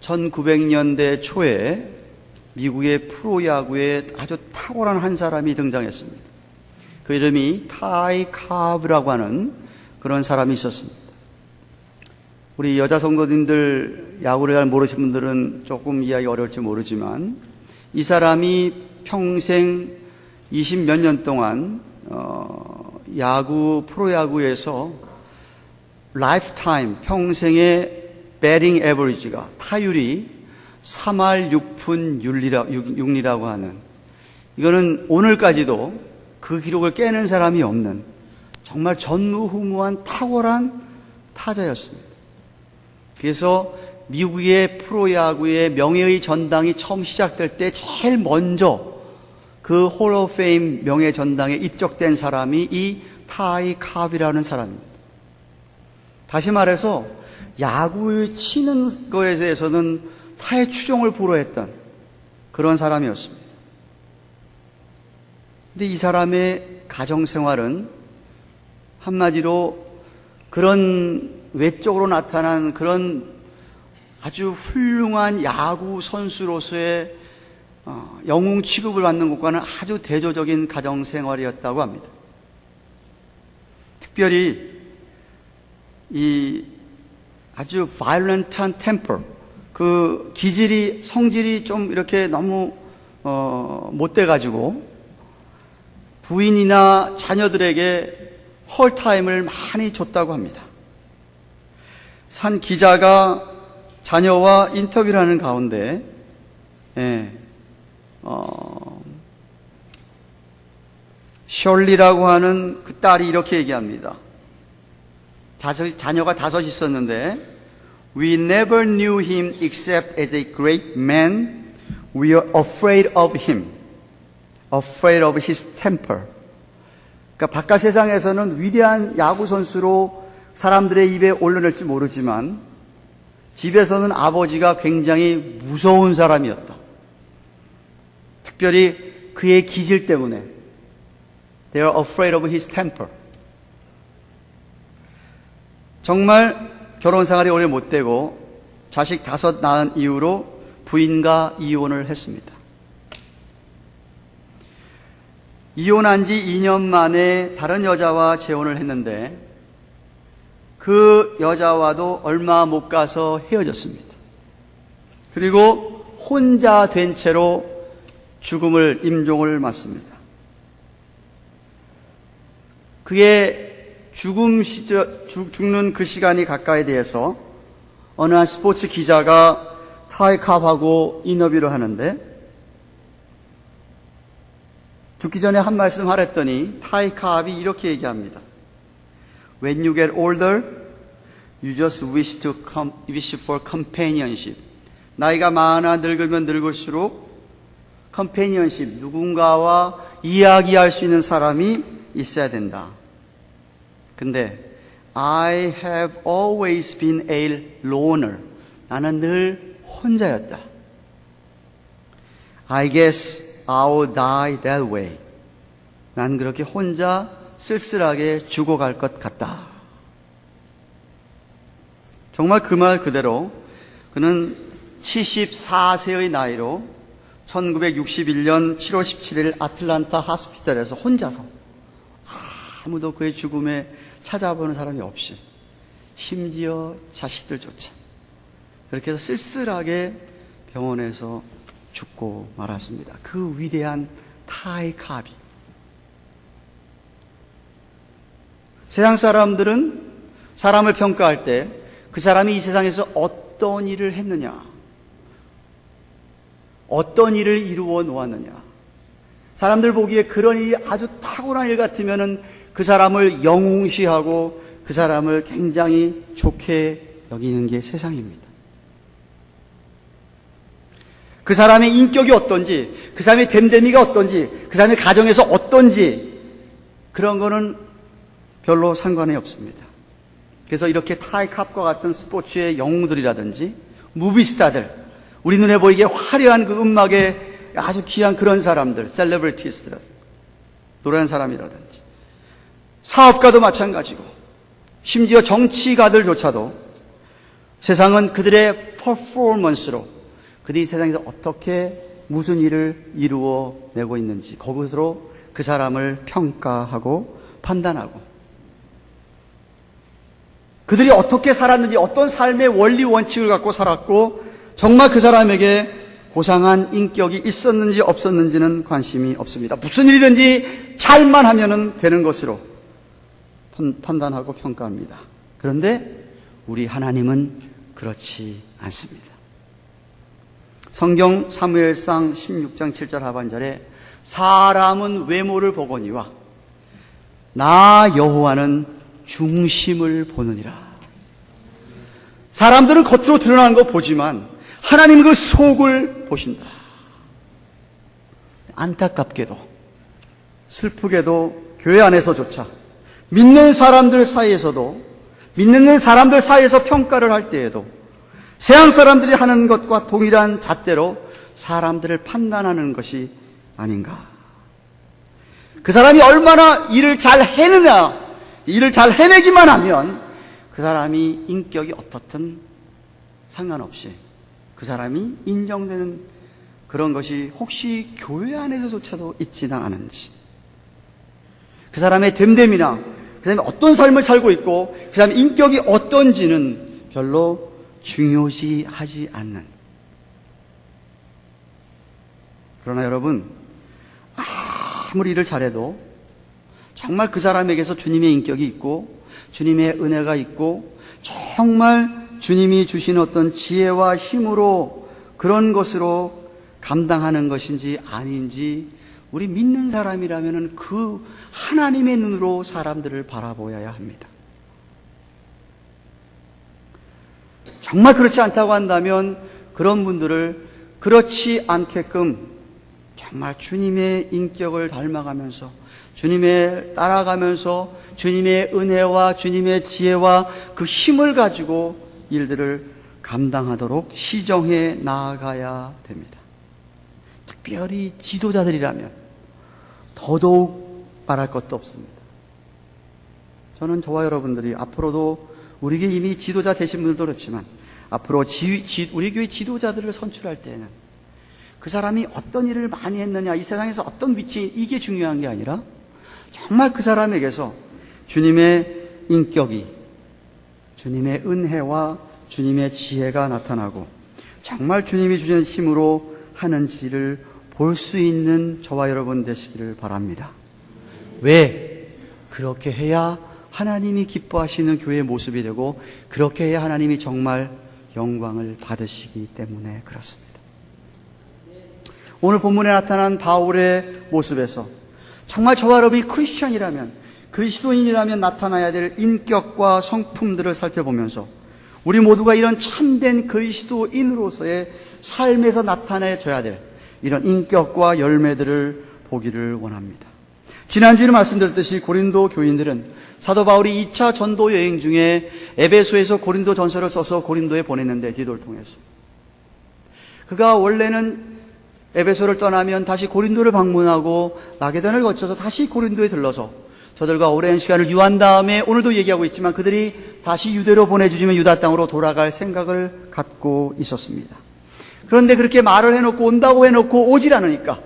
1900년대 초에 미국의 프로야구에 아주 탁월한 한 사람이 등장했습니다. 그 이름이 타이 카브라고 하는 그런 사람이 있었습니다. 우리 여자 성도님들 야구를 잘 모르시는 분들은 조금 이해하기 어려울지 모르지만 이 사람이 평생 20몇 년 동안 프로야구에서 라이프타임 평생의 배팅 에버리지가 타율이 3할 6푼 6리라고 하는, 이거는 오늘까지도 그 기록을 깨는 사람이 없는 정말 전무후무한 탁월한 타자였습니다. 그래서 미국의 프로야구의 명예의 전당이 처음 시작될 때 제일 먼저 그 홀 오브 페임 명예 전당에 입적된 사람이 이 타이 카브라는 사람입니다. 다시 말해서 야구 치는 거에 대해서는 타의 추종을 불허했던 그런 사람이었습니다. 근데 이 사람의 가정생활은 한마디로 그런 외적으로 나타난 그런 아주 훌륭한 야구 선수로서의 영웅 취급을 받는 것과는 아주 대조적인 가정생활이었다고 합니다. 특별히 이 아주 violent한 템퍼, 그 성질이 좀 이렇게 너무 못돼가지고 부인이나 자녀들에게 헐타임을 많이 줬다고 합니다. 한 기자가 자녀와 인터뷰를 하는 가운데 셜리라고 하는 그 딸이 이렇게 얘기합니다. 자녀가 5 있었는데 We never knew him except as a great man. We are afraid of him. Afraid of his temper. 그러니까 바깥 세상에서는 위대한 야구 선수로 사람들의 입에 올려낼지 모르지만 집에서는 아버지가 굉장히 무서운 사람이었다. 특별히 그의 기질 때문에 They are afraid of his temper. 정말 결혼생활이 오래 못되고 자식 5 낳은 이후로 부인과 이혼을 했습니다. 이혼한 지 2년 만에 다른 여자와 재혼을 했는데 그 여자와도 얼마 못 가서 헤어졌습니다. 그리고 혼자 된 채로 임종을 맞습니다. 그의 죽는 그 시간이 가까이 돼서 어느 한 스포츠 기자가 타이 카브하고 인터뷰를 하는데 죽기 전에 한 말씀 하랬더니 타이 카브이 이렇게 얘기합니다. When you get older, you just wish for companionship. 나이가 많아 늙으면 늙을수록 companionship, 누군가와 이야기할 수 있는 사람이 있어야 된다. 근데 I have always been a loner. 나는 늘 혼자였다. I guess I'll die that way. 난 그렇게 혼자 쓸쓸하게 죽어갈 것 같다. 정말 그 말 그대로 그는 74세의 나이로 1961년 7월 17일 아틀란타 하스피탈에서 혼자서 아무도 그의 죽음에 찾아보는 사람이 없이 심지어 자식들조차 그렇게 해서 쓸쓸하게 병원에서 죽고 말았습니다. 그 위대한 타이 카브. 세상 사람들은 사람을 평가할 때 그 사람이 이 세상에서 어떤 일을 했느냐, 어떤 일을 이루어 놓았느냐, 사람들 보기에 그런 일이 아주 탁월한 일 같으면은 그 사람을 영웅시하고 그 사람을 굉장히 좋게 여기는 게 세상입니다. 그 사람의 인격이 어떤지, 그 사람의 됨됨이가 어떤지, 그 사람의 가정에서 어떤지 그런 거는 별로 상관이 없습니다. 그래서 이렇게 타이 카브와 같은 스포츠의 영웅들이라든지 무비스타들, 우리 눈에 보이게 화려한 그 음악에 아주 귀한 그런 사람들, 셀레브리티스들, 노래하는 사람이라든지 사업가도 마찬가지고 심지어 정치가들조차도 세상은 그들의 퍼포먼스로 그들이 세상에서 어떻게 무슨 일을 이루어내고 있는지 그것으로 그 사람을 평가하고 판단하고 그들이 어떻게 살았는지 어떤 삶의 원리 원칙을 갖고 살았고 정말 그 사람에게 고상한 인격이 있었는지 없었는지는 관심이 없습니다. 무슨 일이든지 잘만 하면 되는 것으로 판단하고 평가합니다. 그런데 우리 하나님은 그렇지 않습니다. 성경 사무엘상 16장 7절 하반절에 사람은 외모를 보거니와 나 여호와는 중심을 보느니라. 사람들은 겉으로 드러나는 거 보지만 하나님 그 속을 보신다. 안타깝게도 슬프게도 교회 안에서조차 믿는 사람들 사이에서 평가를 할 때에도 세상 사람들이 하는 것과 동일한 잣대로 사람들을 판단하는 것이 아닌가. 그 사람이 얼마나 일을 잘 해느냐, 일을 잘 해내기만 하면 그 사람이 인격이 어떻든 상관없이 그 사람이 인정되는 그런 것이 혹시 교회 안에서조차도 있지는 않은지, 그 사람의 됨됨이나 그 사람이 어떤 삶을 살고 있고 그 사람의 인격이 어떤지는 별로 중요시하지 않는. 그러나 여러분, 아무리 일을 잘해도 정말 그 사람에게서 주님의 인격이 있고 주님의 은혜가 있고 정말 주님이 주신 어떤 지혜와 힘으로 그런 것으로 감당하는 것인지 아닌지 우리 믿는 사람이라면 그 하나님의 눈으로 사람들을 바라보아야 합니다. 정말 그렇지 않다고 한다면 그런 분들을 그렇지 않게끔 정말 주님의 인격을 닮아가면서 주님의 따라가면서 주님의 은혜와 주님의 지혜와 그 힘을 가지고 일들을 감당하도록 시정해 나아가야 됩니다. 특별히 지도자들이라면 더더욱 말할 것도 없습니다. 저는 저와 여러분들이 앞으로도 우리 교회 이미 지도자 되신 분들도 그렇지만 앞으로 우리 교회 지도자들을 선출할 때에는 그 사람이 어떤 일을 많이 했느냐, 이 세상에서 어떤 위치, 이게 중요한 게 아니라 정말 그 사람에게서 주님의 인격이, 주님의 은혜와 주님의 지혜가 나타나고 정말 주님이 주시는 힘으로 하는지를 볼 수 있는 저와 여러분 되시기를 바랍니다. 왜? 그렇게 해야 하나님이 기뻐하시는 교회의 모습이 되고 그렇게 해야 하나님이 정말 영광을 받으시기 때문에 그렇습니다. 오늘 본문에 나타난 바울의 모습에서 정말 저와 여러분이 크리스천이라면, 그리스도인이라면 나타나야 될 인격과 성품들을 살펴보면서 우리 모두가 이런 참된 그리스도인으로서의 삶에서 나타내줘야 될 이런 인격과 열매들을 보기를 원합니다. 지난주에 말씀드렸듯이 고린도 교인들은 사도 바울이 2차 전도 여행 중에 에베소에서 고린도 전서를 써서 고린도에 보냈는데, 디도를 통해서 그가 원래는 에베소를 떠나면 다시 고린도를 방문하고 마게도냐를 거쳐서 다시 고린도에 들러서 저들과 오랜 시간을 유한 다음에 오늘도 얘기하고 있지만 그들이 다시 유대로 보내주시면 유다 땅으로 돌아갈 생각을 갖고 있었습니다. 그런데 그렇게 말을 해놓고 온다고 해놓고 오질 않으니까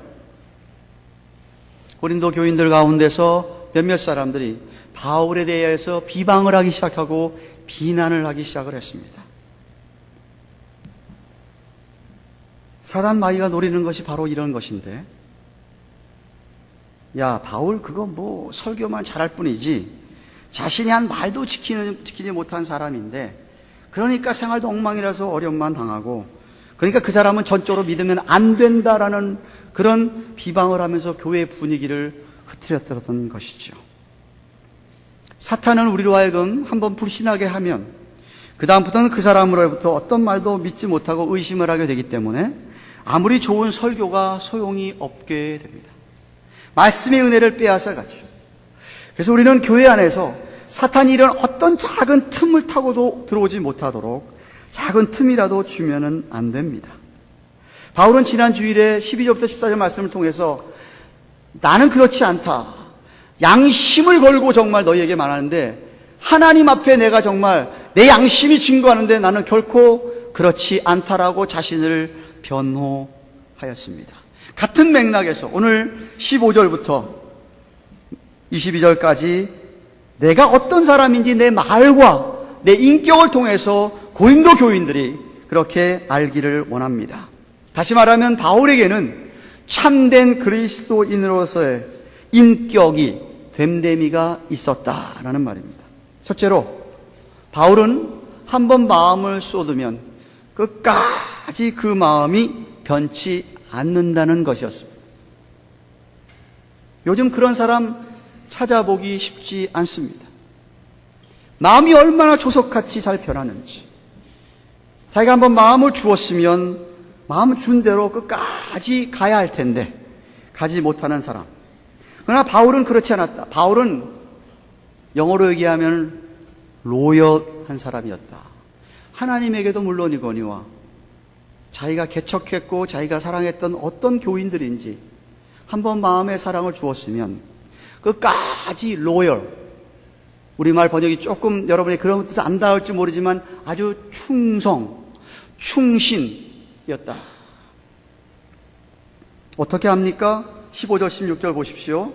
고린도 교인들 가운데서 몇몇 사람들이 바울에 대해서 비방을 하기 시작하고 비난을 하기 시작을 했습니다. 사단 마귀가 노리는 것이 바로 이런 것인데, 야, 바울 그거 뭐 설교만 잘할 뿐이지 자신이 한 말도 지키지 못한 사람인데, 그러니까 생활도 엉망이라서 어려움만 당하고, 그러니까 그 사람은 전적으로 믿으면 안 된다라는 그런 비방을 하면서 교회 분위기를 흐트렸던 것이죠. 사탄은 우리로 하여금 한번 불신하게 하면 그 다음부터는 그 사람으로부터 어떤 말도 믿지 못하고 의심을 하게 되기 때문에 아무리 좋은 설교가 소용이 없게 됩니다. 말씀의 은혜를 빼앗아가죠. 그래서 우리는 교회 안에서 사탄이 이런 어떤 작은 틈을 타고도 들어오지 못하도록 작은 틈이라도 주면은 안 됩니다. 바울은 지난 주일에 12절부터 14절 말씀을 통해서 나는 그렇지 않다, 양심을 걸고 정말 너희에게 말하는데 하나님 앞에 내가 정말 내 양심이 증거하는데 나는 결코 그렇지 않다라고 자신을 변호하였습니다. 같은 맥락에서 오늘 15절부터 22절까지 내가 어떤 사람인지 내 말과 내 인격을 통해서 고린도 교인들이 그렇게 알기를 원합니다. 다시 말하면 바울에게는 참된 그리스도인으로서의 인격이 됨됨이가 있었다라는 말입니다. 첫째로 바울은 한번 마음을 쏟으면 끝까지 그 마음이 변치 않는다는 것이었습니다. 요즘 그런 사람 찾아보기 쉽지 않습니다. 마음이 얼마나 조석같이 잘 변하는지. 자기가 한번 마음을 주었으면 마음 준 대로 끝까지 가야 할 텐데 가지 못하는 사람. 그러나 바울은 그렇지 않았다. 바울은 영어로 얘기하면 로열한 사람이었다. 하나님에게도 물론이거니와 자기가 개척했고 자기가 사랑했던 어떤 교인들인지 한번 마음의 사랑을 주었으면 끝까지 로열, 우리말 번역이 조금 여러분이 그런 뜻 안 닿을지 모르지만 아주 충성, 충신이었다. 어떻게 합니까? 15절 16절 보십시오.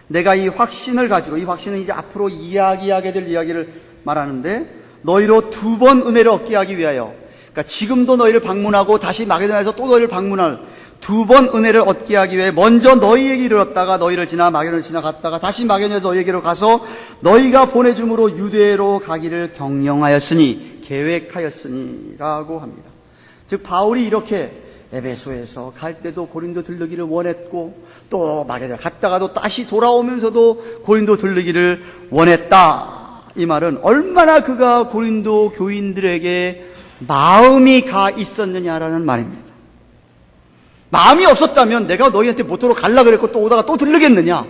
내가 이 확신을 가지고, 이 확신은 이제 앞으로 이야기하게 될 이야기를 말하는데, 너희로 2번 은혜를 얻게 하기 위하여, 그러니까 지금도 너희를 방문하고 다시 마게도냐에서 또 너희를 방문할 2번 은혜를 얻게 하기 위해 먼저 너희에게 이르렀다가 너희를 지나 마게도냐를 지나갔다가 다시 마게도냐에서 너희에게로 가서 너희가 보내줌으로 유대로 가기를 경영하였으니, 계획하였으니 라고 합니다. 즉 바울이 이렇게 에베소에서 갈 때도 고린도 들르기를 원했고 또 마게도냐 갔다가도 다시 돌아오면서도 고린도 들르기를 원했다. 이 말은 얼마나 그가 고린도 교인들에게 마음이 가 있었느냐라는 말입니다. 마음이 없었다면 내가 너희한테 모토로 갈라 그랬고 또 오다가 또 들르겠느냐?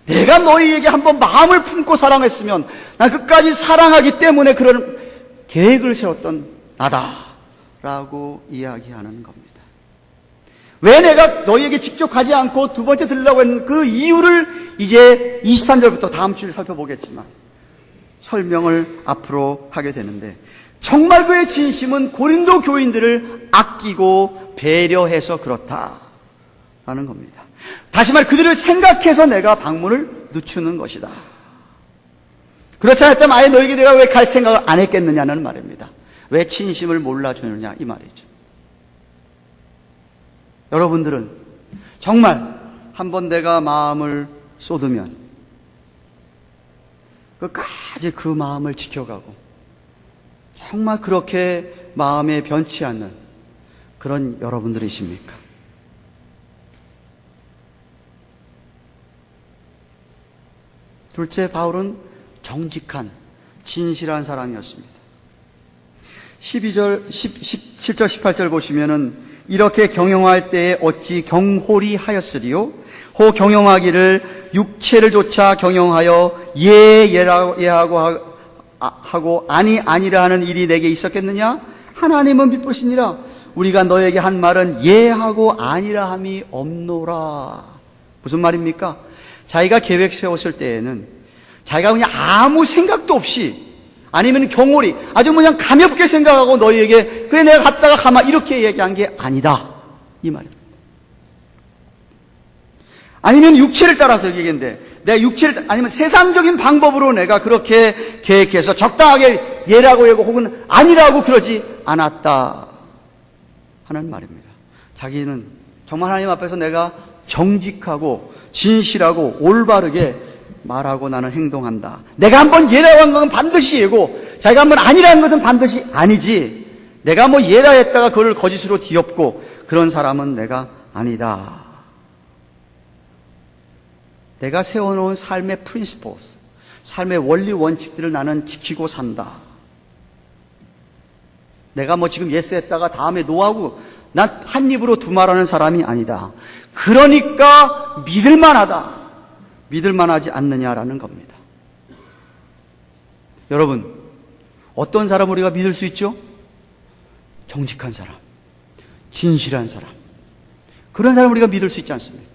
내가 너희에게 한번 마음을 품고 사랑했으면 난 끝까지 사랑하기 때문에 그런 계획을 세웠던 나다라고 이야기하는 겁니다. 왜 내가 너희에게 직접 가지 않고 2번째 들으려고 했는 그 이유를 이제 23절부터 다음 주에 살펴보겠지만 설명을 앞으로 하게 되는데, 정말 그의 진심은 고린도 교인들을 아끼고 배려해서 그렇다라는 겁니다. 다시 말해 그들을 생각해서 내가 방문을 늦추는 것이다. 그렇지 않았다면 아예 너에게 내가 왜 갈 생각을 안 했겠느냐는 말입니다. 왜 진심을 몰라주느냐 이 말이죠. 여러분들은 정말 한번 내가 마음을 쏟으면 끝까지 그 마음을 지켜가고 정말 그렇게 마음에 변치 않는 그런 여러분들이십니까? 둘째, 바울은 정직한, 진실한 사람이었습니다. 17절, 18절 보시면은 이렇게 경영할 때에 어찌 경홀히 하였으리요? 호 경영하기를 육체를 조차 경영하여 예하고 하고 아니라 하는 일이 내게 있었겠느냐? 하나님은 미쁘시니라. 우리가 너에게 한 말은 예하고 아니라 함이 없노라. 무슨 말입니까? 자기가 계획 세웠을 때에는 자기가 그냥 아무 생각도 없이 아니면 경홀히 아주 그냥 가볍게 생각하고 너희에게 그래 내가 갔다가 가마 이렇게 얘기한 게 아니다 이 말입니다. 아니면 육체를 따라서 얘기했는데 내가 육체를 아니면 세상적인 방법으로 내가 그렇게 계획해서 적당하게 예라고 하고 혹은 아니라고 그러지 않았다 하는 말입니다. 자기는 정말 하나님 앞에서 내가 정직하고 진실하고 올바르게 말하고 나는 행동한다. 내가 한번 예라고 한 건 반드시 예고 자기가 한번 아니라는 것은 반드시 아니지. 내가 뭐 예라 했다가 그걸 거짓으로 뒤엎고 그런 사람은 내가 아니다. 내가 세워놓은 삶의 principles, 삶의 원리 원칙들을 나는 지키고 산다. 내가 뭐 지금 예스 했다가 다음에 노하고 난 한 입으로 두 말하는 사람이 아니다. 그러니까 믿을만하다. 믿을만하지 않느냐라는 겁니다. 여러분, 어떤 사람 우리가 믿을 수 있죠? 정직한 사람, 진실한 사람. 그런 사람 우리가 믿을 수 있지 않습니까?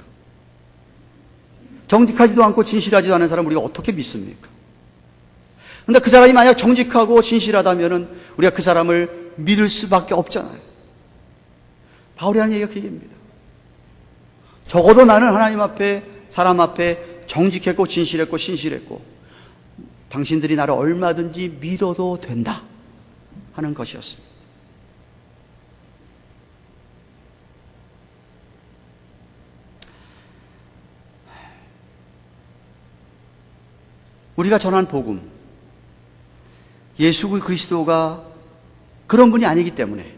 정직하지도 않고 진실하지도 않은 사람 우리가 어떻게 믿습니까? 근데 그 사람이 만약 정직하고 진실하다면은 우리가 그 사람을 믿을 수밖에 없잖아요. 바울이 하는 얘기가 그 얘기입니다. 적어도 나는 하나님 앞에, 사람 앞에 정직했고 진실했고 신실했고 당신들이 나를 얼마든지 믿어도 된다 하는 것이었습니다. 우리가 전한 복음, 예수 그리스도가 그런 분이 아니기 때문에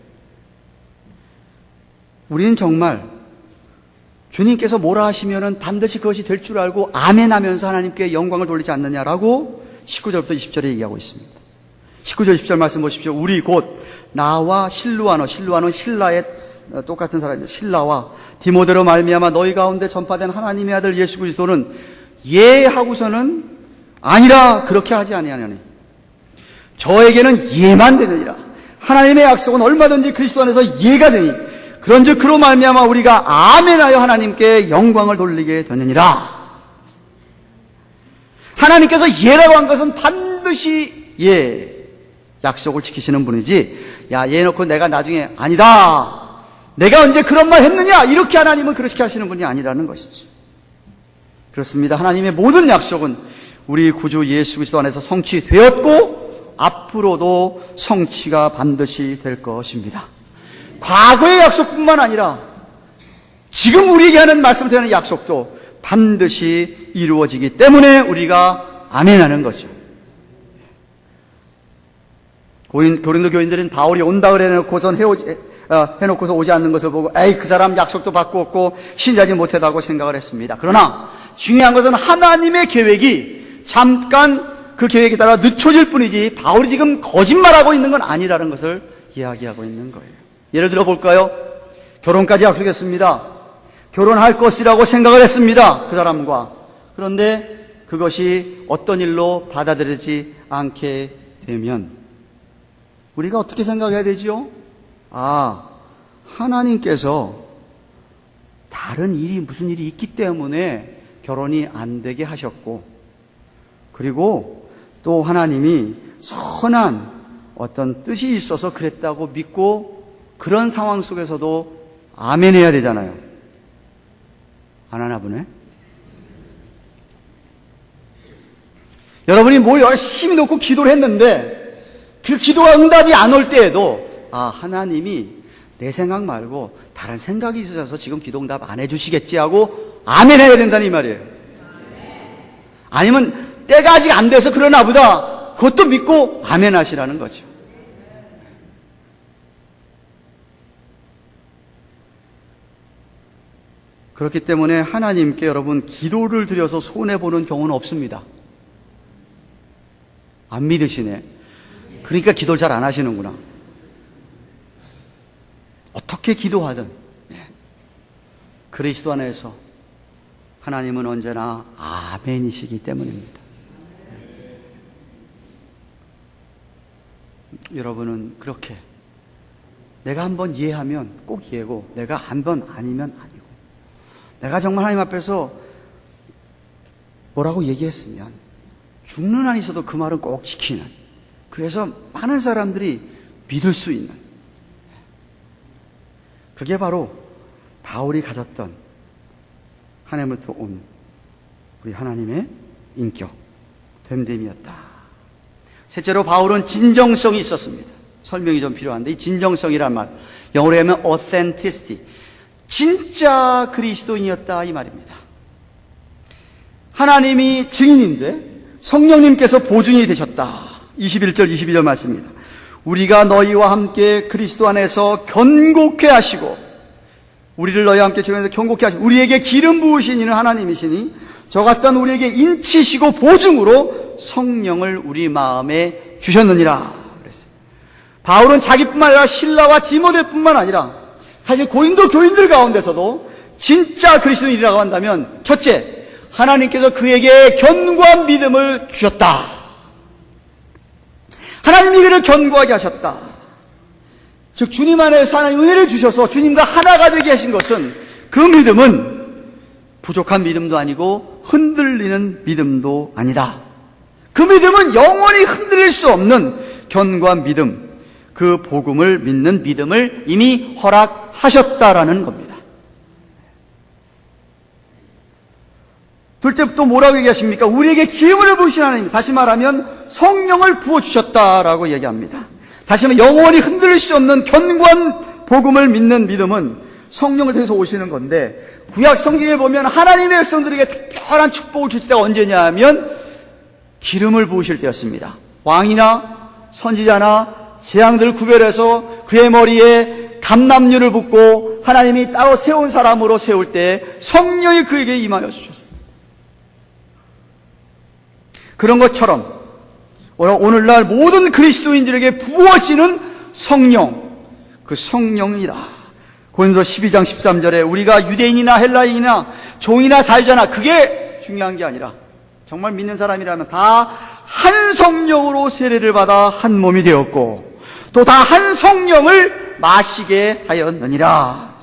우리는 정말 주님께서 뭐라 하시면은 반드시 그것이 될 줄 알고 아멘 하면서 하나님께 영광을 돌리지 않느냐라고 19절부터 20절에 얘기하고 있습니다. 19절 20절 말씀 보십시오. 우리 곧 나와 실루아노, 실루아노는 신라의 똑같은 사람입니다. 신라와 디모데로 말미암아 너희 가운데 전파된 하나님의 아들 예수 그리스도는 예 하고서는 아니라 그렇게 하지 아니하냐니 저에게는 예만 되느니라. 하나님의 약속은 얼마든지 그리스도 안에서 예가 되니 그런즉 그로 말미암아 우리가 아멘하여 하나님께 영광을 돌리게 되느니라. 하나님께서 예라고 한 것은 반드시 예, 약속을 지키시는 분이지, 야, 예 놓고 내가 나중에 아니다, 내가 언제 그런 말 했느냐, 이렇게 하나님은 그렇게 하시는 분이 아니라는 것이죠. 그렇습니다. 하나님의 모든 약속은 우리 구주 예수 그리스도 안에서 성취되었고 앞으로도 성취가 반드시 될 것입니다. 과거의 약속뿐만 아니라 지금 우리에게 하는 말씀을 드리는 약속도 반드시 이루어지기 때문에 우리가 아멘하는 거죠. 고린도 교인들은 바울이 온다 그래놓고선 해놓고서 오지 않는 것을 보고 에이, 그 사람 약속도 받고 없고 신자지 못하다고 생각을 했습니다. 그러나 중요한 것은 하나님의 계획이 잠깐 그 계획에 따라 늦춰질 뿐이지 바울이 지금 거짓말하고 있는 건 아니라는 것을 이야기하고 있는 거예요. 예를 들어 볼까요? 결혼까지 약속했습니다. 결혼할 것이라고 생각을 했습니다. 그 사람과. 그런데 그것이 어떤 일로 받아들이지 않게 되면 우리가 어떻게 생각해야 되죠? 아, 하나님께서 다른 일이 무슨 일이 있기 때문에 결혼이 안 되게 하셨고, 그리고 또 하나님이 선한 어떤 뜻이 있어서 그랬다고 믿고 그런 상황 속에서도 아멘 해야 되잖아요. 안 하나 보네. 여러분이 뭘 열심히 놓고 기도를 했는데 그 기도가 응답이 안 올 때에도 아, 하나님이 내 생각 말고 다른 생각이 있으셔서 지금 기도 응답 안 해주시겠지 하고 아멘 해야 된다는 이 말이에요. 아니면 때가 아직 안 돼서 그러나 보다 그것도 믿고 아멘 하시라는 거죠. 그렇기 때문에 하나님께 여러분 기도를 드려서 손해보는 경우는 없습니다. 안 믿으시네. 그러니까 기도를 잘 안 하시는구나. 어떻게 기도하든 그리스도 안에서 하나님은 언제나 아멘이시기 때문입니다. 여러분은 그렇게 내가 한번 이해하면 꼭 이해고 내가 한번 아니면 아니고 내가 정말 하나님 앞에서 뭐라고 얘기했으면 죽는 한이 있어도 그 말은 꼭 지키는, 그래서 많은 사람들이 믿을 수 있는, 그게 바로 바울이 가졌던 하나님으로부터 온 우리 하나님의 인격, 됨됨이었다. 셋째로 바울은 진정성이 있었습니다. 설명이 좀 필요한데 이 진정성이란 말, 영어로 하면 authenticity, 진짜 그리스도인이었다 이 말입니다. 하나님이 증인인데 성령님께서 보증이 되셨다. 21절 22절 말씀입니다. 우리가 너희와 함께 그리스도 안에서 견고케 하시고, 우리를 너희와 함께 주님께서 견고케 하시고 우리에게 기름 부으신 이는 하나님이시니 저 같던 우리에게 인치시고 보증으로 성령을 우리 마음에 주셨느니라 그랬어요. 바울은 자기뿐만 아니라 실라와 디모데뿐만 아니라 사실 고린도 교인들 가운데서도 진짜 그리스도인이라고 한다면, 첫째, 하나님께서 그에게 견고한 믿음을 주셨다. 하나님이 그를 견고하게 하셨다. 즉 주님 안에서 하나님 은혜를 주셔서 주님과 하나가 되게 하신 것은, 그 믿음은 부족한 믿음도 아니고 흔들리는 믿음도 아니다. 그 그 믿음은 영원히 흔들릴 수 없는 견고한 믿음, 그 복음을 믿는 믿음을 이미 허락하셨다라는 겁니다. 둘째 또 뭐라고 얘기하십니까? 우리에게 기름을 부으신 하나님, 다시 말하면 성령을 부어주셨다라고 얘기합니다. 다시 말하면 영원히 흔들릴 수 없는 견고한 복음을 믿는 믿음은 성령을 통해서 오시는 건데, 구약 성경에 보면 하나님의 백성들에게 특별한 축복을 주실 때가 언제냐 하면 기름을 부으실 때였습니다. 왕이나 선지자나 재앙들을 구별해서 그의 머리에 감람류를 붓고 하나님이 따로 세운 사람으로 세울 때 성령이 그에게 임하여 주셨습니다. 그런 것처럼 오늘날 모든 그리스도인들에게 부어지는 성령, 그 성령이다. 고린도 12장 13절에 우리가 유대인이나 헬라인이나 종이나 자유자나 그게 중요한 게 아니라 정말 믿는 사람이라면 다 한 성령으로 세례를 받아 한 몸이 되었고 또 다 한 성령을 마시게 하였느니라.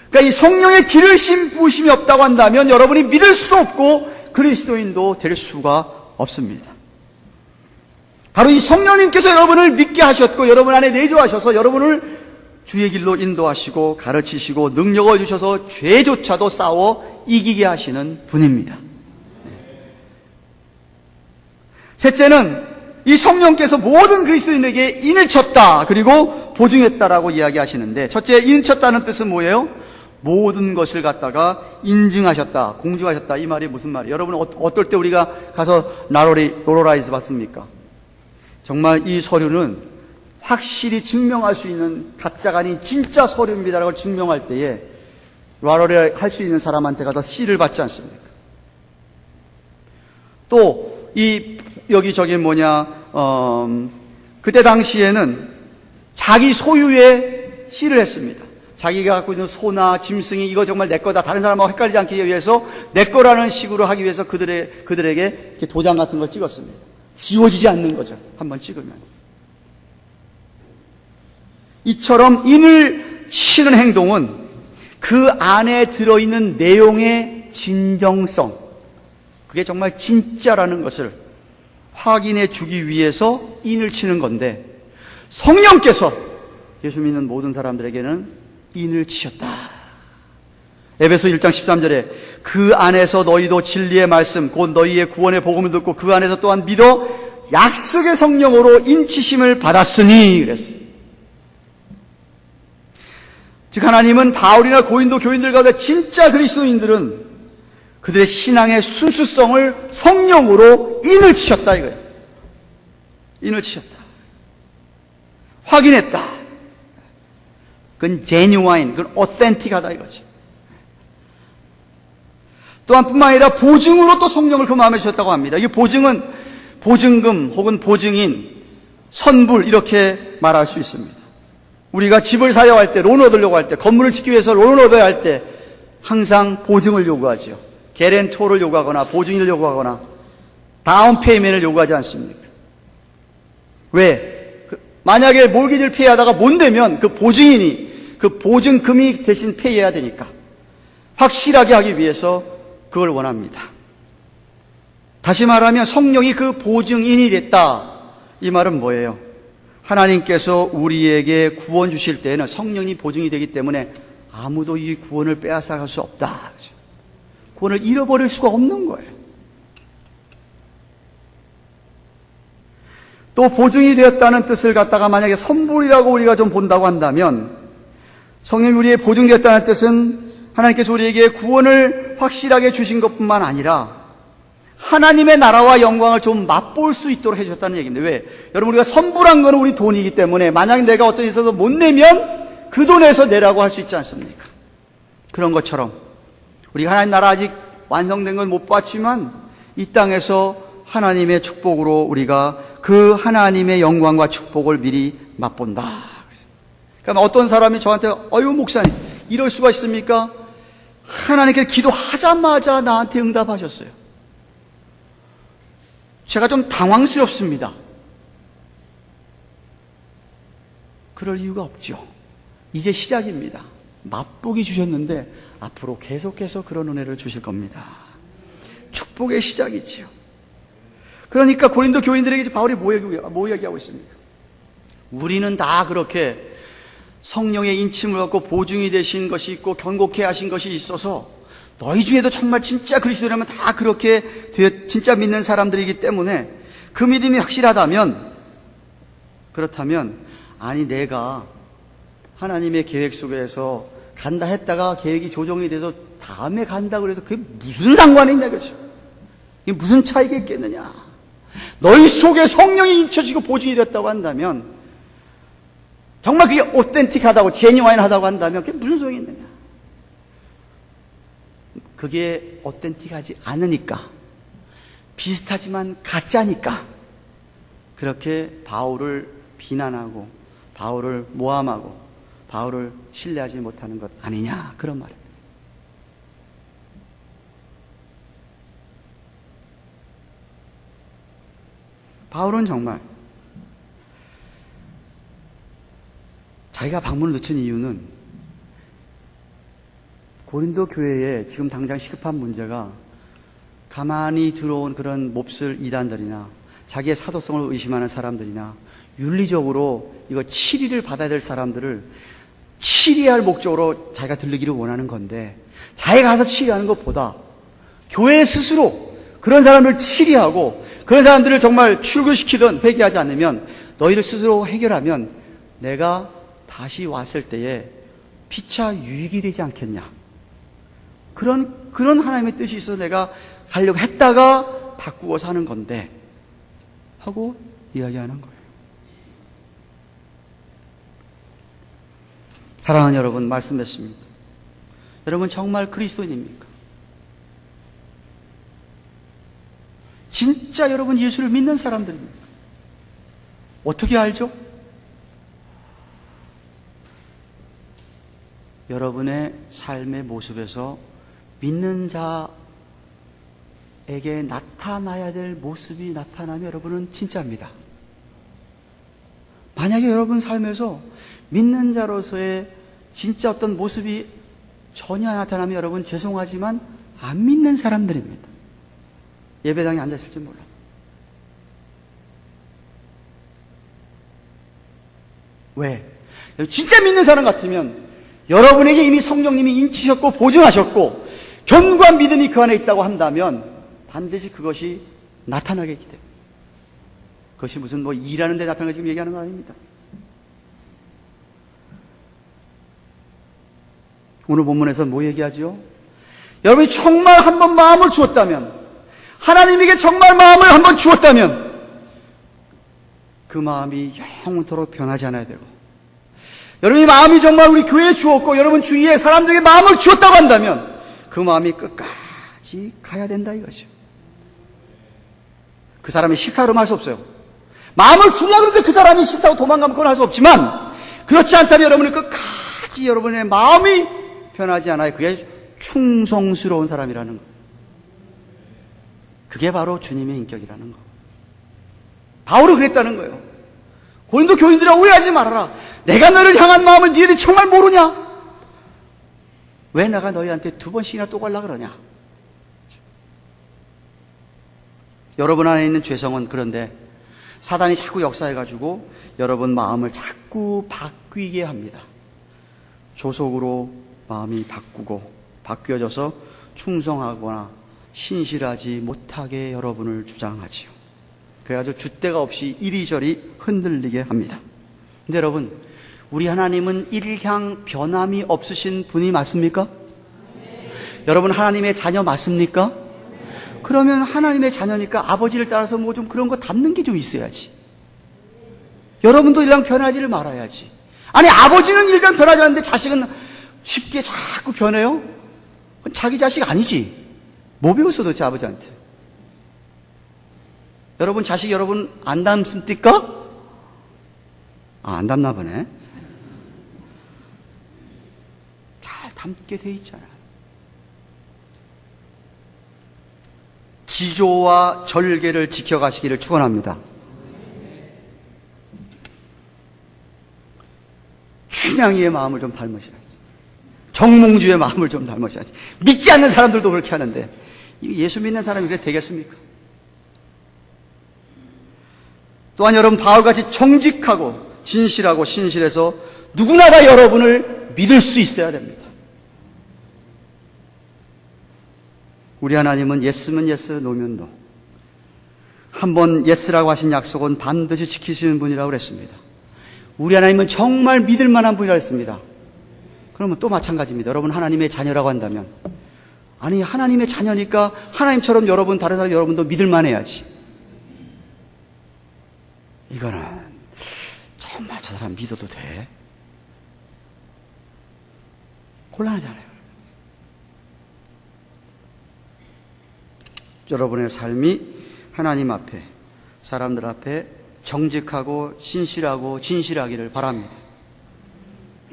그러니까 이 성령의 기르심 부으심이 없다고 한다면 여러분이 믿을 수 없고 그리스도인도 될 수가 없습니다. 바로 이 성령님께서 여러분을 믿게 하셨고 여러분 안에 내주하셔서 여러분을 주의 길로 인도하시고 가르치시고 능력을 주셔서 죄조차도 싸워 이기게 하시는 분입니다. 셋째는 이 성령께서 모든 그리스도인에게 인을 쳤다 그리고 보증했다라고 이야기하시는데, 첫째 인 쳤다는 뜻은 뭐예요? 모든 것을 갖다가 인증하셨다, 공증하셨다. 이 말이 무슨 말이에요? 여러분 어떨 때 우리가 가서 로로라이즈 받습니까? 정말 이 서류는 확실히 증명할 수 있는 가짜가 아닌 진짜 서류입니다라고 증명할 때에 로로라이 할 수 있는 사람한테 가서 C를 받지 않습니까? 또 여기 그때 당시에는 자기 소유의 C를 했습니다. 자기가 갖고 있는 소나 짐승이 이거 정말 내 거다, 다른 사람하고 헷갈리지 않기 위해서 내 거라는 식으로 하기 위해서 그들에게 이렇게 도장 같은 걸 찍었습니다. 지워지지 않는 거죠. 한번 찍으면. 이처럼 인을 치는 행동은 그 안에 들어있는 내용의 진정성, 그게 정말 진짜라는 것을 확인해 주기 위해서 인을 치는 건데, 성령께서 예수 믿는 모든 사람들에게는 인을 치셨다. 에베소 1장 13절에 그 안에서 너희도 진리의 말씀 곧 너희의 구원의 복음을 듣고 그 안에서 또한 믿어 약속의 성령으로 인치심을 받았으니 그랬어요. 즉 하나님은 바울이나 고린도 교인들 가운데 진짜 그리스도인들은 그들의 신앙의 순수성을 성령으로 인을 치셨다 이거예요. 인을 치셨다. 확인했다. 그건 genuine, 그건 authentic하다 이거지. 또한 뿐만 아니라 보증으로 또 성령을 그 마음에 주셨다고 합니다. 이 보증은 보증금 혹은 보증인, 선불 이렇게 말할 수 있습니다. 우리가 집을 사야 할 때, 론 얻으려고 할 때, 건물을 짓기 위해서 론 얻어야 할 때 항상 보증을 요구하죠. 개렌토를 요구하거나 보증인을 요구하거나 다운 페이멘을 요구하지 않습니까? 왜? 만약에 몰기지를 페이하다가 못 내면 그 보증인이 그 보증금이 대신 페이해야 되니까 확실하게 하기 위해서 그걸 원합니다. 다시 말하면 성령이 그 보증인이 됐다. 이 말은 뭐예요? 하나님께서 우리에게 구원 주실 때에는 성령이 보증이 되기 때문에 아무도 이 구원을 빼앗아갈 수 없다. 구원을 잃어버릴 수가 없는 거예요. 또 보증이 되었다는 뜻을 갖다가 만약에 선불이라고 우리가 좀 본다고 한다면, 성령이 우리의 보증되었다는 뜻은 하나님께서 우리에게 구원을 확실하게 주신 것뿐만 아니라 하나님의 나라와 영광을 좀 맛볼 수 있도록 해주셨다는 얘기입니다. 왜? 여러분, 우리가 선불한 거는 우리 돈이기 때문에 만약 내가 어떤 일에서 못 내면 그 돈에서 내라고 할 수 있지 않습니까? 그런 것처럼 우리가 하나님 나라 아직 완성된 건 못 봤지만 이 땅에서 하나님의 축복으로 우리가 그 하나님의 영광과 축복을 미리 맛본다. 그러니까 어떤 사람이 저한테 어유 목사님 이럴 수가 있습니까? 하나님께 기도하자마자 나한테 응답하셨어요. 제가 좀 당황스럽습니다. 그럴 이유가 없죠. 이제 시작입니다. 맛보기 주셨는데 앞으로 계속해서 그런 은혜를 주실 겁니다. 축복의 시작이지요. 그러니까 고린도 교인들에게 이제 바울이 뭐 얘기하고 있습니까? 우리는 다 그렇게 성령의 인침을 받고 보증이 되신 것이 있고 견고케 하신 것이 있어서 너희 중에도 정말 진짜 그리스도라면 다 그렇게 진짜 믿는 사람들이기 때문에 그 믿음이 확실하다면, 그렇다면 아니 내가 하나님의 계획 속에서 간다 했다가 계획이 조정이 돼서 다음에 간다 그래서 그게 무슨 상관이 있냐 그죠? 이게 무슨 차이가 있겠느냐? 너희 속에 성령이 인쳐지고 보증이 됐다고 한다면, 정말 그게 오텐틱하다고 제니와인하다고 한다면 그게 무슨 소용이 있느냐? 그게 오텐틱하지 않으니까, 비슷하지만 가짜니까 그렇게 바울을 비난하고 바울을 모함하고 바울을 신뢰하지 못하는 것 아니냐, 그런 말입니다. 바울은 정말 자기가 방문을 늦춘 이유는 고린도 교회에 지금 당장 시급한 문제가 가만히 들어온 그런 몹쓸 이단들이나 자기의 사도성을 의심하는 사람들이나 윤리적으로 이거 치리를 받아야 될 사람들을 치리할 목적으로 자기가 들르기를 원하는 건데, 자기가 가서 치리하는 것보다 교회 스스로 그런 사람을 치리하고 그런 사람들을 정말 출교시키든 회개하지 않으면 너희를 스스로 해결하면 내가 다시 왔을 때에 피차 유익이 되지 않겠냐, 그런 하나님의 뜻이 있어서 내가 가려고 했다가 바꾸어 사는 건데 하고 이야기하는 거예요. 사랑하는 여러분, 말씀드렸습니다. 여러분 정말 그리스도인입니까? 진짜 여러분 예수를 믿는 사람들입니까? 어떻게 알죠? 여러분의 삶의 모습에서 믿는 자에게 나타나야 될 모습이 나타나면 여러분은 진짜입니다. 만약에 여러분 삶에서 믿는 자로서의 진짜 어떤 모습이 전혀 나타나면 여러분 죄송하지만 안 믿는 사람들입니다. 예배당에 앉았을지 몰라. 왜? 진짜 믿는 사람 같으면 여러분에게 이미 성령님이 인치셨고 보증하셨고 견고한 믿음이 그 안에 있다고 한다면 반드시 그것이 나타나게 기대합니다. 그것이 무슨 뭐 일하는 데 나타나는 거 지금 얘기하는 거 아닙니다. 오늘 본문에서 뭐 얘기하죠? 여러분이 정말 한번 마음을 주었다면, 하나님에게 정말 마음을 한번 주었다면 그 마음이 영원토록 변하지 않아야 되고, 여러분이 마음이 정말 우리 교회에 주었고 여러분 주위에 사람들에게 마음을 주었다고 한다면 그 마음이 끝까지 가야 된다 이거죠. 그 사람이 싫다고 할 수 없어요. 마음을 주려고 그러는데 그 사람이 싫다고 도망가면 그건 할 수 없지만, 그렇지 않다면 여러분이 끝까지 여러분의 마음이 변하지 않아요. 그게 충성스러운 사람이라는 거. 그게 바로 주님의 인격이라는 거. 바울이 그랬다는 거예요. 고린도 교인들아, 오해하지 말아라. 내가 너를 향한 마음을 너희들이 정말 모르냐? 왜 내가 너희한테 2번씩이나 또 가려고 그러냐? 여러분 안에 있는 죄성은 그런데 사단이 자꾸 역사해가지고 여러분 마음을 자꾸 바뀌게 합니다. 조속으로 마음이 바뀌어져서 충성하거나 신실하지 못하게 여러분을 주장하지요. 그래가지고 줏대가 없이 이리저리 흔들리게 합니다. 근데 여러분, 우리 하나님은 일향 변함이 없으신 분이 맞습니까? 여러분 하나님의 자녀 맞습니까? 그러면 하나님의 자녀니까 아버지를 따라서 뭐 좀 그런 거 닮는 게 좀 있어야지. 여러분도 일향 변하지를 말아야지. 아니, 아버지는 일향 변하지 않는데 자식은 쉽게 자꾸 변해요? 그건 자기 자식 아니지. 뭐 배웠어 도대체 아버지한테? 여러분 자식 여러분 안 닮습니까? 안 닮나 보네. 잘 닮게 돼 있잖아요. 지조와 절개를 지켜가시기를 축원합니다. 춘향이의 마음을 좀 닮으셔야지. 정몽주의 마음을 좀 닮으셔야지. 믿지 않는 사람들도 그렇게 하는데 예수 믿는 사람이 그래 되겠습니까? 또한 여러분 바울같이 정직하고 진실하고 신실해서 누구나 다 여러분을 믿을 수 있어야 됩니다. 우리 하나님은 예스면 예스, 노면 노. 한번 예스라고 하신 약속은 반드시 지키시는 분이라고 그랬습니다. 우리 하나님은 정말 믿을 만한 분이라고 했습니다. 그러면 또 마찬가지입니다. 여러분 하나님의 자녀라고 한다면, 아니 하나님의 자녀니까 하나님처럼 여러분, 다른 사람 여러분도 믿을 만해야지. 이거는 정말 저 사람 믿어도 돼? 곤란하잖아요. 여러분의 삶이 하나님 앞에, 사람들 앞에 정직하고 신실하고 진실하기를 바랍니다.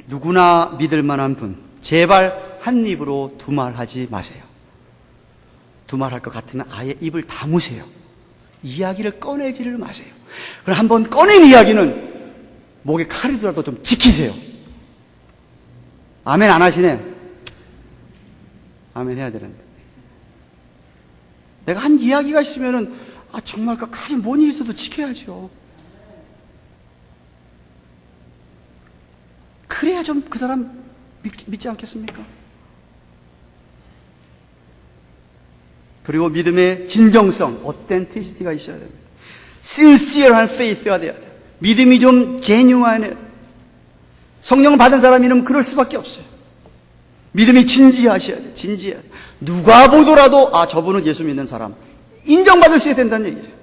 누구나 믿을 만한 분, 제발 한 입으로 두말하지 마세요. 두말할 것 같으면 아예 입을 다무세요. 이야기를 꺼내지를 마세요. 그럼 한번 꺼낸 이야기는 목에 칼이더라도 좀 지키세요. 아멘 안 하시네. 아멘 해야 되는데. 내가 한 이야기가 있으면은, 정말 끝까지 뭔 일이 있어도 지켜야죠. 그래야 좀 그 사람 믿지 않겠습니까? 그리고 믿음의 진정성, 어텐티시티가 있어야 됩니다. 신시어한 페이스가 돼야 돼요. 믿음이 좀 제뉴인해야 돼요. 성령을 받은 사람이면 그럴 수밖에 없어요. 믿음이 진지하셔야 돼요. 진지해야 돼요. 누가 보더라도 저분은 예수 믿는 사람, 인정받을 수 있어야 된다는 얘기예요.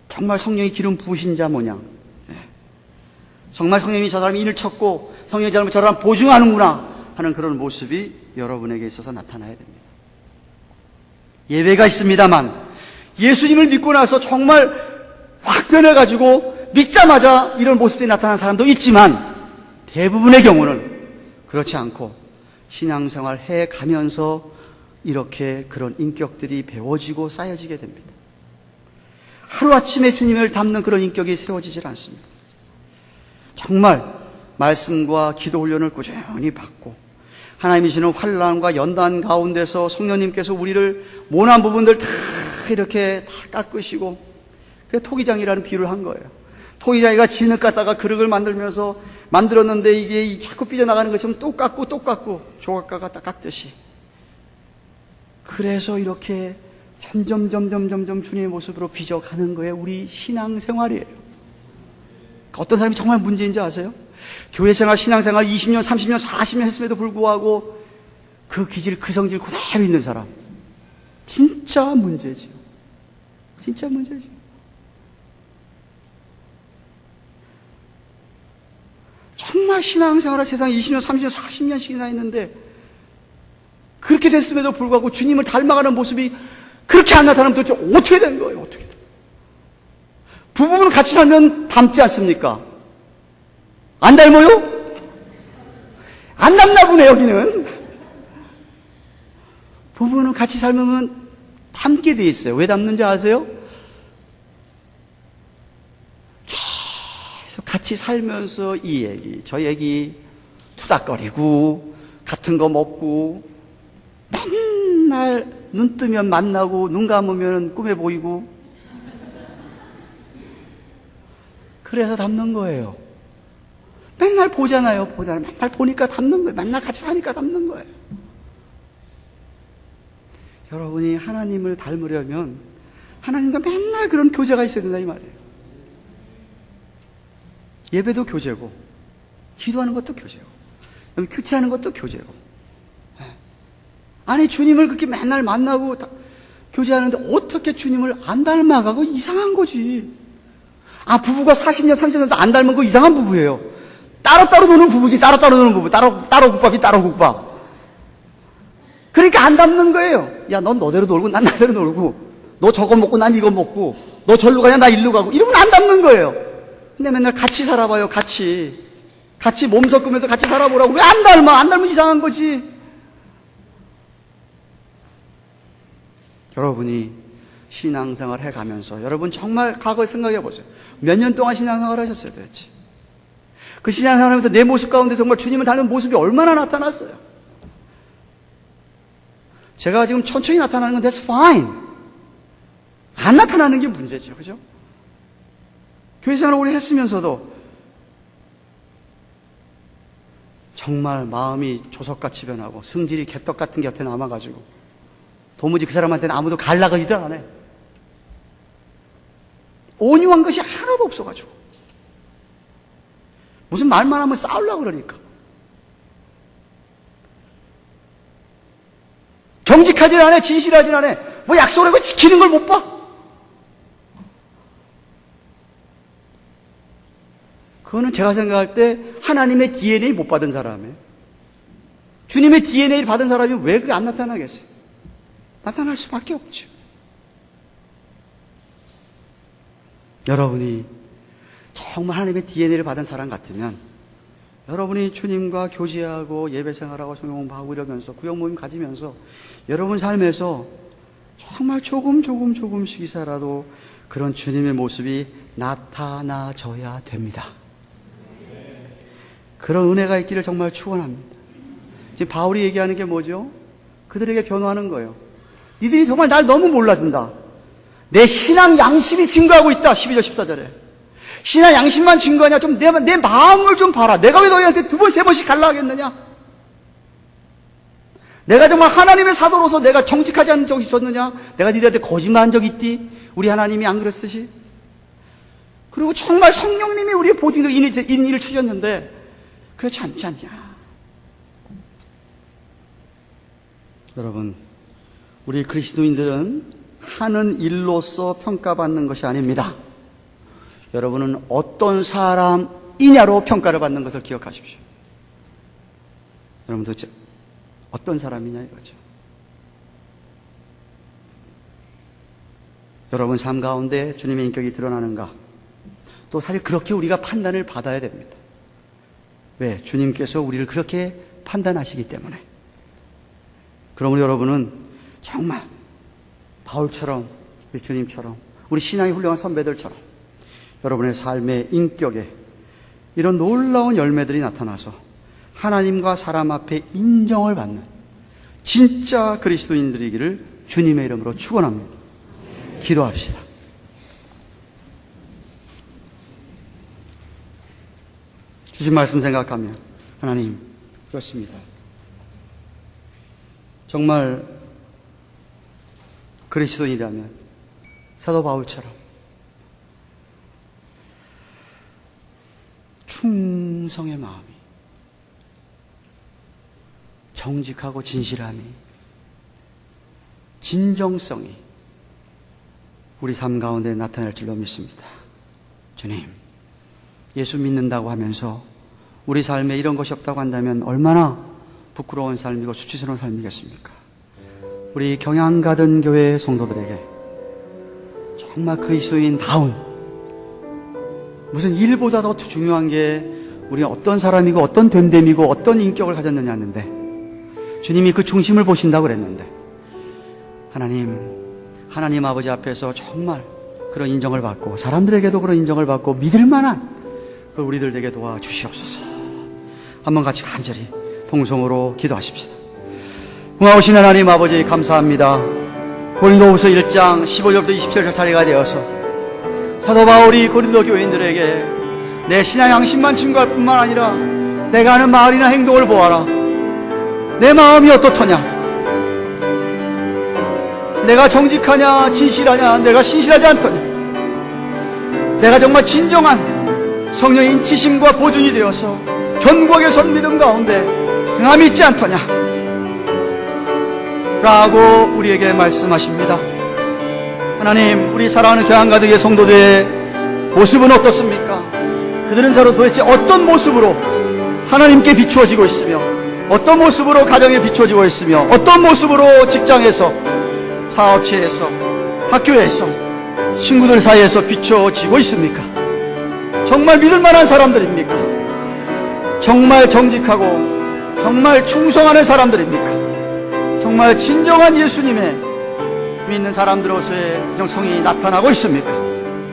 정말 성령이 기름 부으신 자 모양, 정말 성령이 저 사람이 일을 쳤고 성령이 저 사람 보증하는구나 하는 그런 모습이 여러분에게 있어서 나타나야 됩니다. 예외가 있습니다만 예수님을 믿고 나서 정말 확 변해가지고 믿자마자 이런 모습이 나타나는 사람도 있지만, 대부분의 경우는 그렇지 않고 신앙생활 해가면서 이렇게 그런 인격들이 배워지고 쌓여지게 됩니다. 하루아침에 주님을 닮는 그런 인격이 세워지질 않습니다. 정말 말씀과 기도 훈련을 꾸준히 받고 하나님이 주시는 환난과 연단 가운데서 성령님께서 우리를 모난 부분들 다 이렇게 다 깎으시고, 그래서 토기장이라는 비유를 한 거예요. 토기장이가 진흙 갖다가 그릇을 만들었는데 이게 자꾸 삐져나가는 것처럼 또 깎고 조각가 갖다 깎듯이, 그래서 이렇게 점점 주님의 모습으로 빚어가는 거예요. 우리 신앙생활이에요. 어떤 사람이 정말 문제인지 아세요? 교회생활, 신앙생활 20년, 30년, 40년 했음에도 불구하고 그 기질, 그 성질 그대로 있는 사람, 진짜 문제지요. 진짜 문제지요. 정말 신앙생활을 세상에 20년, 30년, 40년씩이나 했는데 그렇게 됐음에도 불구하고 주님을 닮아가는 모습이 그렇게 안 나타나면 도대체 어떻게 된 거예요? 어떻게? 부부는 같이 살면 닮지 않습니까? 안 닮아요? 안 닮나 보네, 여기는. 부부는 같이 살면 닮게 돼 있어요. 왜 닮는지 아세요? 계속 같이 살면서 이 얘기, 저 얘기 투닥거리고 같은 거 먹고 맨날 눈 뜨면 만나고 눈 감으면 꿈에 보이고, 그래서 닮는 거예요. 맨날 보잖아요. 맨날 보니까 닮는 거예요. 맨날 같이 사니까 닮는 거예요. 여러분이 하나님을 닮으려면 하나님과 맨날 그런 교제가 있어야 된다 이 말이에요. 예배도 교제고, 기도하는 것도 교제고, 큐티하는 것도 교제고. 아니 주님을 그렇게 맨날 만나고 교제하는데 어떻게 주님을 안 닮아가고 이상한 거지. 부부가 40년 30년도 안 닮은 거 이상한 부부예요. 따로따로 노는 부부지. 따로따로 노는 부부. 따로 국밥이 따로 국밥. 그러니까 안 닮는 거예요. 야, 넌 너대로 놀고 난 나대로 놀고, 너 저거 먹고 난 이거 먹고, 너 절로 가냐 나 일로 가고, 이러면 안 닮는 거예요. 근데 맨날 같이 살아봐요. 같이 몸 섞으면서 같이 살아보라고. 왜 안 닮아? 안 닮으면 이상한 거지. 여러분이 신앙생활 해가면서 여러분 정말 과거에 생각해 보세요. 몇 년 동안 신앙생활 하셨어요 도대체? 그 신앙생활 하면서 내 모습 가운데 정말 주님을 닮는 모습이 얼마나 나타났어요? 제가 지금 천천히 나타나는 건 that's fine. 안 나타나는 게 문제죠. 그죠? 교회 생활을 오래 했으면서도 정말 마음이 조석같이 변하고 성질이 개떡 같은 게 곁에 남아가지고 도무지 그 사람한테는 아무도 갈라가지도 안 해. 온유한 것이 하나도 없어가지고 무슨 말만 하면 싸우려고 그러니까. 정직하진 않아, 진실하진 않아. 뭐 약속을 하고 지키는 걸 못 봐? 그거는 제가 생각할 때 하나님의 DNA 못 받은 사람이에요. 주님의 DNA를 받은 사람이 왜 그게 안 나타나겠어요? 나타날 수밖에 없죠. 여러분이 정말 하나님의 DNA를 받은 사람 같으면 여러분이 주님과 교제하고 예배생활하고 성경공부하고 이러면서 구역 모임 가지면서 여러분 삶에서 정말 조금씩이라도 그런 주님의 모습이 나타나져야 됩니다. 그런 은혜가 있기를 정말 축원합니다. 지금 바울이 얘기하는 게 뭐죠? 그들에게 변호하는 거예요. 니들이 정말 날 너무 몰라준다. 내 신앙 양심이 증거하고 있다. 12절 14절에. 신앙 양심만 증거하냐? 좀 내 마음을 좀 봐라. 내가 왜 너희한테 두 번, 세 번씩 갈라 하겠느냐? 내가 정말 하나님의 사도로서 내가 정직하지 않은 적이 있었느냐? 내가 니들한테 거짓말한 적이 있디? 우리 하나님이 안 그랬듯이? 그리고 정말 성령님이 우리의 보증도 인의를 주셨는데 그렇지 않지 않냐? 여러분, 우리 그리스도인들은 하는 일로서 평가받는 것이 아닙니다. 여러분은 어떤 사람이냐로 평가를 받는 것을 기억하십시오. 여러분 도대체 어떤 사람이냐 이거죠. 여러분 삶 가운데 주님의 인격이 드러나는가? 또 사실 그렇게 우리가 판단을 받아야 됩니다. 왜? 주님께서 우리를 그렇게 판단하시기 때문에. 그러므로 여러분은 정말 바울처럼, 우리 주님처럼, 우리 신앙이 훌륭한 선배들처럼 여러분의 삶의 인격에 이런 놀라운 열매들이 나타나서 하나님과 사람 앞에 인정을 받는 진짜 그리스도인들이기를 주님의 이름으로 축원합니다. 기도합시다. 주신 말씀 생각하면 하나님, 그렇습니다. 정말 그리스도인이라면 사도 바울처럼 충성의 마음이, 정직하고 진실함이, 진정성이 우리 삶 가운데 나타날 줄로 믿습니다. 주님, 예수 믿는다고 하면서 우리 삶에 이런 것이 없다고 한다면 얼마나 부끄러운 삶이고 수치스러운 삶이겠습니까? 우리 경양가든 교회 성도들에게 정말 그리스도인다운, 무슨 일보다 더 중요한 게 우리는 어떤 사람이고 어떤 됨됨이고 어떤 인격을 가졌느냐 하는데, 주님이 그 중심을 보신다고 그랬는데, 하나님 아버지 앞에서 정말 그런 인정을 받고 사람들에게도 그런 인정을 받고 믿을 만한 그걸 우리들에게 도와주시옵소서. 한번 같이 간절히 통성으로 기도하십시다. 공하오신 하나님 아버지, 감사합니다. 고린도후서 1장 15절부터 20절 자리가 되어서 사도 바울이 고린도 교인들에게 내 신앙 양심만 증거할 뿐만 아니라 내가 하는 말이나 행동을 보아라. 내 마음이 어떻더냐? 내가 정직하냐, 진실하냐, 내가 신실하지 않더냐? 내가 정말 진정한 성령의 인치심과 보존이 되어서 견고하게 선 믿음 가운데 행함이 있지 않더냐? 라고 우리에게 말씀하십니다. 하나님, 우리 사랑하는 교양가득의 성도들의 모습은 어떻습니까? 그들은 서로 도대체 어떤 모습으로 하나님께 비추어지고 있으며, 어떤 모습으로 가정에 비추어지고 있으며, 어떤 모습으로 직장에서, 사업체에서, 학교에서, 친구들 사이에서 비추어지고 있습니까? 정말 믿을 만한 사람들입니까? 정말 정직하고 정말 충성하는 사람들입니까? 정말 진정한 예수님의 믿는 사람들로서의 정성이 나타나고 있습니까?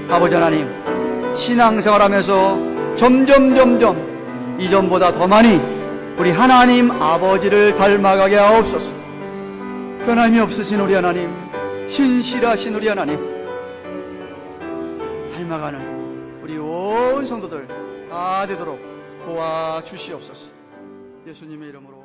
아버지 하나님, 신앙생활하면서 점점 이전보다 더 많이 우리 하나님 아버지를 닮아가게 하옵소서. 변함이 없으신 우리 하나님, 신실하신 우리 하나님, 닮아가는 우리 온 성도들 다 되도록 도와주시옵소서. 예수님의 이름으로